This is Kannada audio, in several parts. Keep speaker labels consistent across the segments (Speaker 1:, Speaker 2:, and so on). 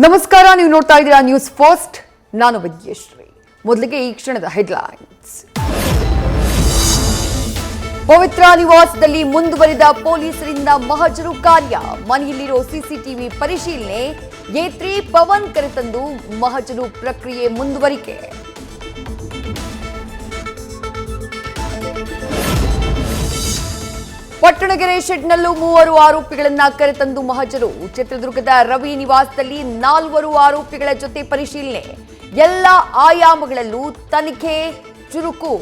Speaker 1: ನಮಸ್ಕಾರ, ನೀವು ನೋಡ್ತಾ ಇದ್ದೀರಾ ನ್ಯೂಸ್ ಫಸ್ಟ್. ನಾನು ವಿದ್ಯಶ್ರೀ. ಮೊದಲಿಗೆ ಈ ಕ್ಷಣದ ಹೆಡ್ಲೈನ್ಸ್. ಪವಿತ್ರ ನಿವಾಸದಲ್ಲಿ ಮುಂದುವರಿದ ಪೊಲೀಸರಿಂದ ಮಹಜರು ಕಾರ್ಯ. ಮನೆಯಲ್ಲಿರೋ ಸಿಸಿಟಿವಿ ಪರಿಶೀಲನೆ. ಎ3 ಪವನ್ ಕರೆತಂದು ಮಹಜರು ಪ್ರಕ್ರಿಯೆ ಮುಂದುವರಿಕೆ. ಪಟ್ಟಣಗೆರೆ ಶೆಡ್ನಲ್ಲೂ 3 ಆರೋಪಿಗಳನ್ನ ಕರೆತಂದು ಮಹಜರು. ಚಿತ್ರದುರ್ಗದ ರವಿ ನಿವಾಸದಲ್ಲಿ 4 ಆರೋಪಿಗಳ ಜೊತೆ ಪರಿಶೀಲನೆ. ಎಲ್ಲ ಆಯಾಮಗಳಲ್ಲೂ ತನಿಖೆ ಚುರುಕು.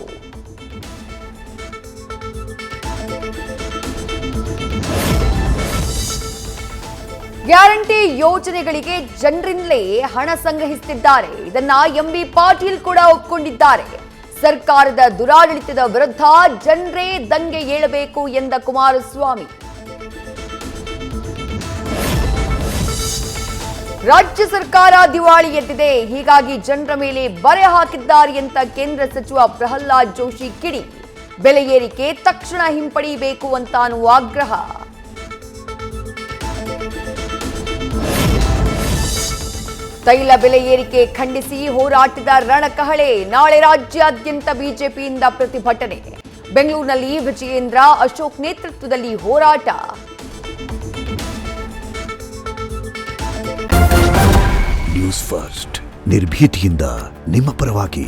Speaker 1: ಗ್ಯಾರಂಟಿ ಯೋಜನೆಗಳಿಗೆ ಜನರಿಂದಲೇ ಹಣ ಸಂಗ್ರಹಿಸುತ್ತಿದ್ದಾರೆ. ಇದನ್ನ ಎಂಬಿ ಪಾಟೀಲ್ ಕೂಡ ಒಪ್ಪಿಕೊಂಡಿದ್ದಾರೆ. ಸರ್ಕಾರದ ದುರಾಡಳಿತದ ವಿರುದ್ಧ ಜನರೇ ದಂಗೆ ಏಳಬೇಕು ಎಂದ ಕುಮಾರಸ್ವಾಮಿ. ರಾಜ್ಯ ಸರ್ಕಾರ ದಿವಾಳಿ ಎದ್ದಿದೆ, ಹೀಗಾಗಿ ಜನರ ಮೇಲೆ ಬರೆ ಹಾಕಿದ್ದಾರೆ ಅಂತ ಕೇಂದ್ರ ಸಚಿವ ಪ್ರಹ್ಲಾದ್ ಜೋಶಿ ಕಿಡಿ. ಬೆಲೆ ಏರಿಕೆ ತಕ್ಷಣ ಹಿಂಪಡೆಯಬೇಕು ಅಂತಾನು ಆಗ್ರಹ. ತೈಲ ಬೆಲೆ ಏರಿಕೆ ಖಂಡಿಸಿ ಹೋರಾಟದ ರಣಕಹಳೆ. ನಾಳೆ ರಾಜ್ಯಾದ್ಯಂತ ಬಿಜೆಪಿಯಿಂದ ಪ್ರತಿಭಟನೆ. ಬೆಂಗಳೂರಿನಲ್ಲಿ ವಿಜಯೇಂದ್ರ ಅಶೋಕ್ ನೇತೃತ್ವದಲ್ಲಿ ಹೋರಾಟ.
Speaker 2: ನ್ಯೂಸ್ ಫಸ್ಟ್, ನಿರ್ಭೀತಿಯಿಂದ ನಿಮ್ಮ ಪರವಾಗಿ.